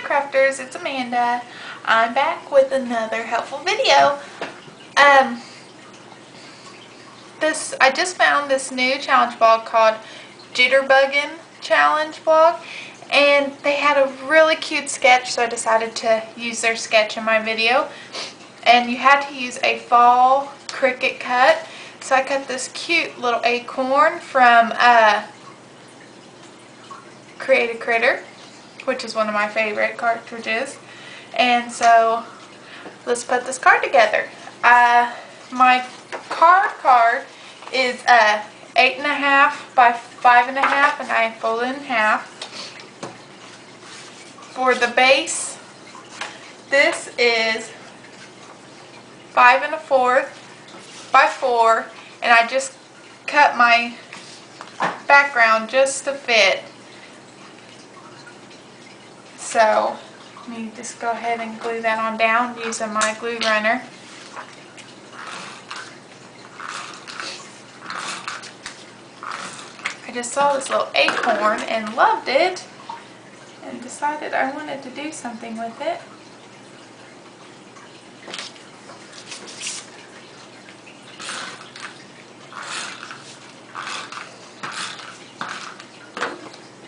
Crafters, it's Amanda. I'm back with another helpful video. I just found this new challenge blog called Jitterbuggin Challenge blog, and they had a really cute sketch, so I decided to use their sketch in my video. And you had to use a fall Cricut cut, so I cut this cute little acorn from Create a Critter, which is one of my favorite cartridges. And so let's put this card together. My card is 8.5 by 5.5, and I fold it in half. For the base, this is 5 1/4 by 4, and I just cut my background just to fit. So let me just go ahead and glue that on down using my glue runner. I just saw this little acorn and loved it and decided I wanted to do something with it.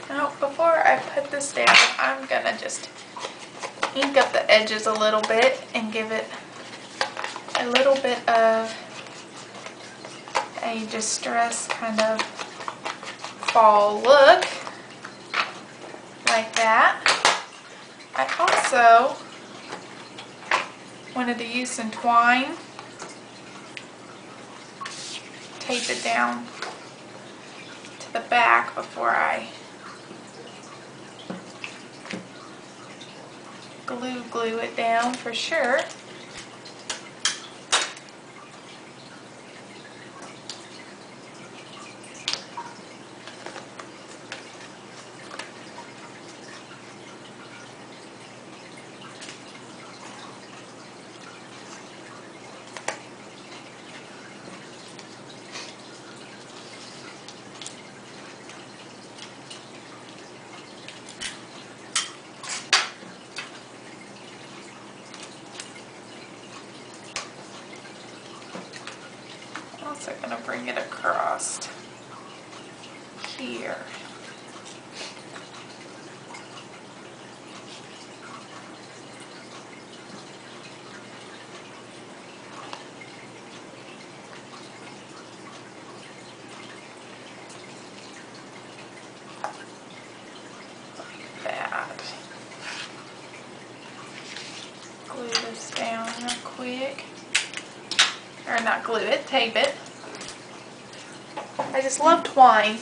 Now, before I put this down, I'm gonna just ink up the edges a little bit and give it a little bit of a distressed kind of fall look, like that. I also wanted to use some twine, tape it down to the back before I glue it down for sure. Also going to bring it across here. Like that. Glue this down real quick. Or not glue it, tape it. I just love twine.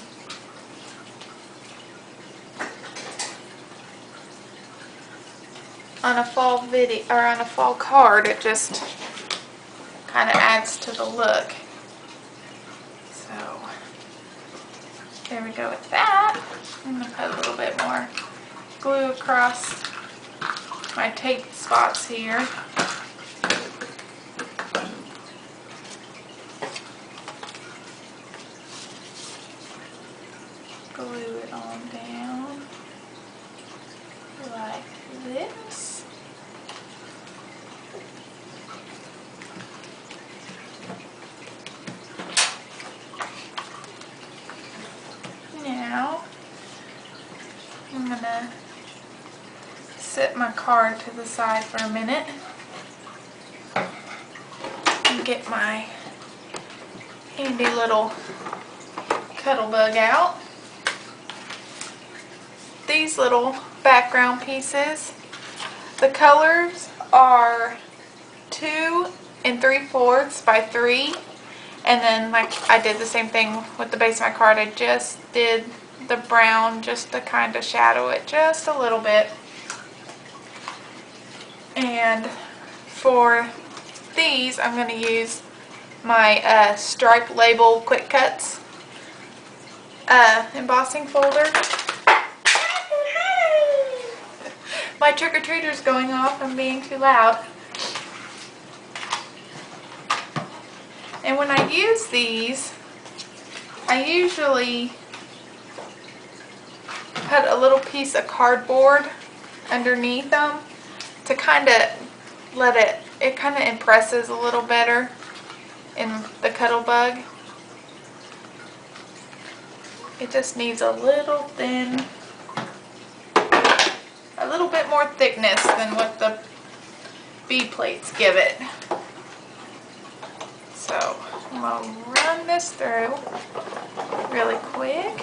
On a fall video or on a fall card, it just kind of adds to the look. So there we go with that. I'm gonna put a little bit more glue across my tape spots here. Glue it on down like this. Now I'm gonna set my card to the side for a minute and get my handy little cuddle bug out. These little background pieces, the colors are 2 3/4 by 3, and then like I did the same thing with the base of my card. I just did the brown just to kind of shadow it just a little bit. And for these, I'm going to use my Stripe Label Quick Cuts embossing folder. My trick-or-treater's going off. I'm being too loud. And when I use these, I usually put a little piece of cardboard underneath them to kind of let it kind of impresses a little better in the Cuttlebug. It just needs a little bit more thickness than what the B plates give it. So I'm going to run this through really quick.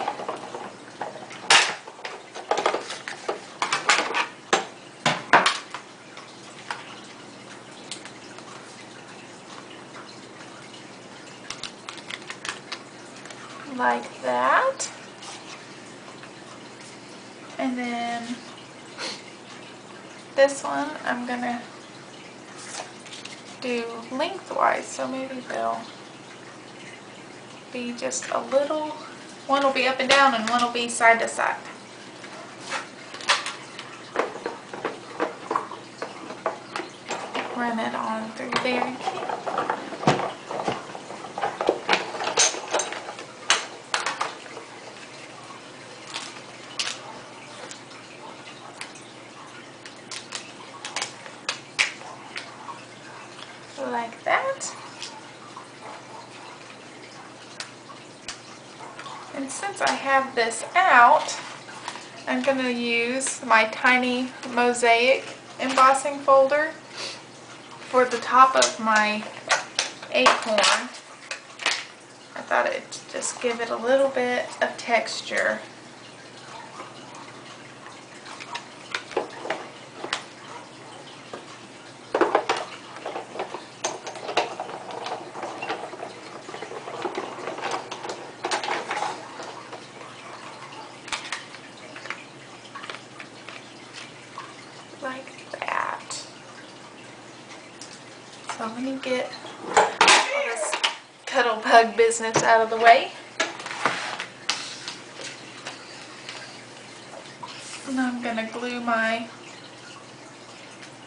Like that. And then this one I'm gonna do lengthwise, so maybe they'll be just a little, one will be up and down and one will be side to side. Run it on through there. Like that. And since I have this out, I'm going to use my tiny mosaic embossing folder for the top of my acorn. I thought it'd just give it a little bit of texture. Like that. So let me get all this Cuttlebug business out of the way. And I'm going to glue my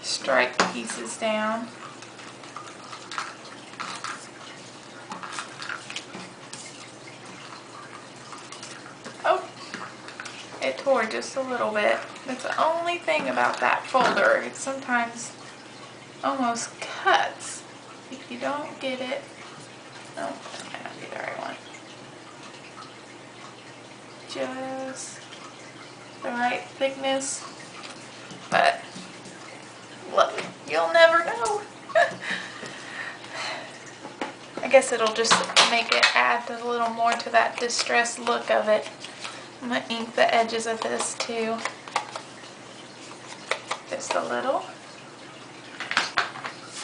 stripe pieces down. Oh, it tore just a little bit. That's the only thing about that folder. It sometimes almost cuts if you don't get it. No, that might not be the right one. Just the right thickness. But look, you'll never know. I guess it'll just make it add a little more to that distressed look of it. I'm going to ink the edges of this too. Just a little.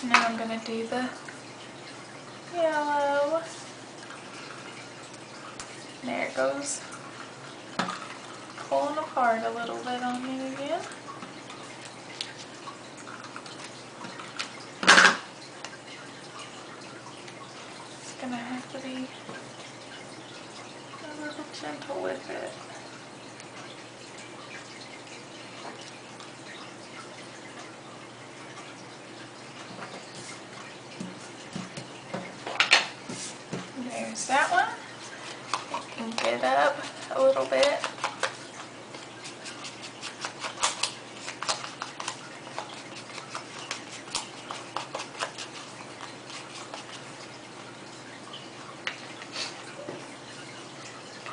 Now I'm going to do the yellow. There it goes. Pulling apart a little bit on me again. It's going to have to be a little gentle with it. There's that one. Ink it up a little bit.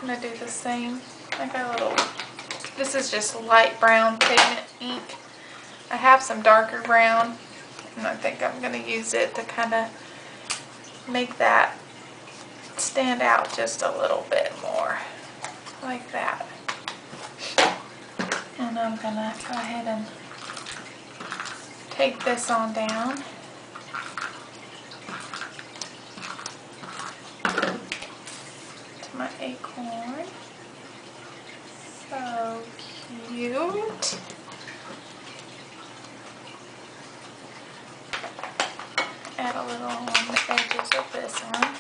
I'm going to do the same. I got a little, this is just light brown pigment ink. I have some darker brown, and I think I'm going to use it to kind of make that stand out just a little bit more, like that. And I'm going to go ahead and take this on down. My acorn. So cute. Add a little on the edges of this one.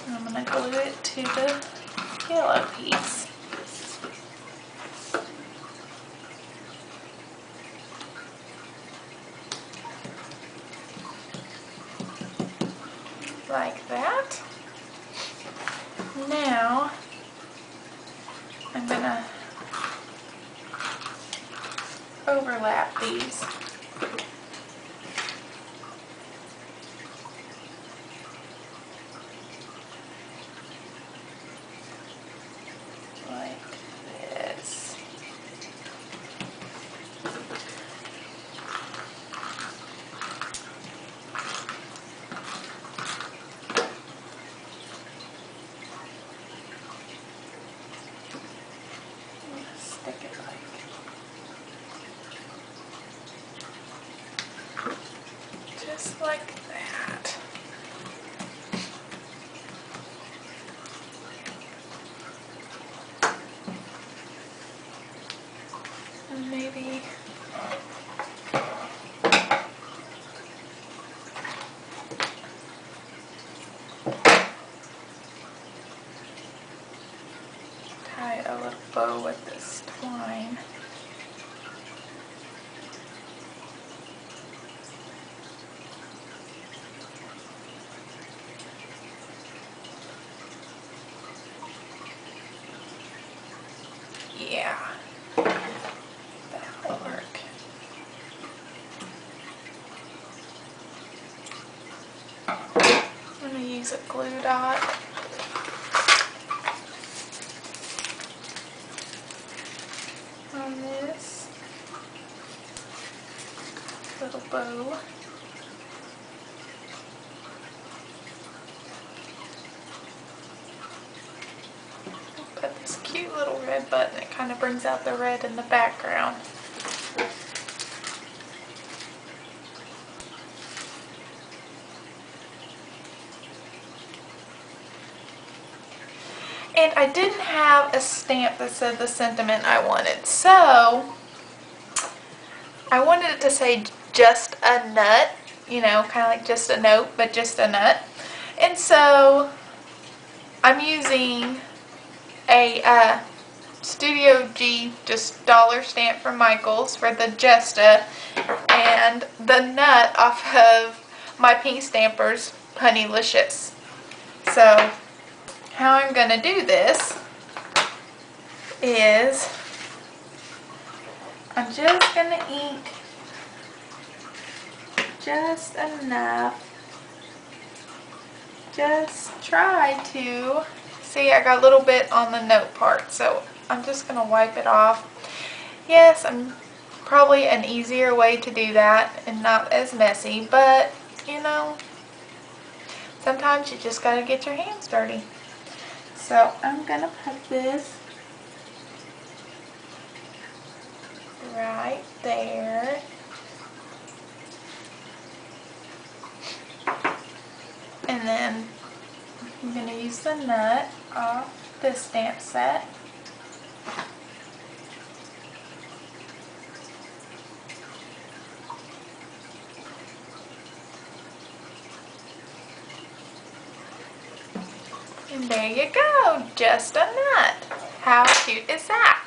And I'm going to glue it to the yellow piece. Like that. Now overlap these. Like this. Stick it just like that. And maybe tie a little bow with this twine. Yeah, that'll work. I'm going to use a glue dot. On this little bow. Put this cute little red button. It kind of brings out the red in the background. And I didn't have a stamp that said the sentiment I wanted, so I wanted it to say just a nut, you know, kind of like just a note, but just a nut. And so I'm using a Studio G just dollar stamp from Michaels for the Justa, and the nut off of my Pink Stampers Honeylicious. So how I'm going to do this is I'm just going to ink just enough. Just try to see, I got a little bit on the note part, so I'm just going to wipe it off. Yes, I'm probably an easier way to do that and not as messy, but you know, sometimes you just got to get your hands dirty. So I'm going to put this right there. And then I'm going to use the nut off this stamp set. And there you go, just a nut. How cute is that?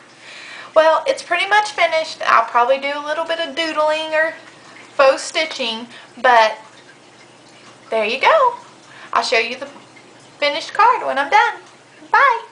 Well, it's pretty much finished. I'll probably do a little bit of doodling or faux stitching, but there you go. I'll show you the finished card when I'm done. Bye.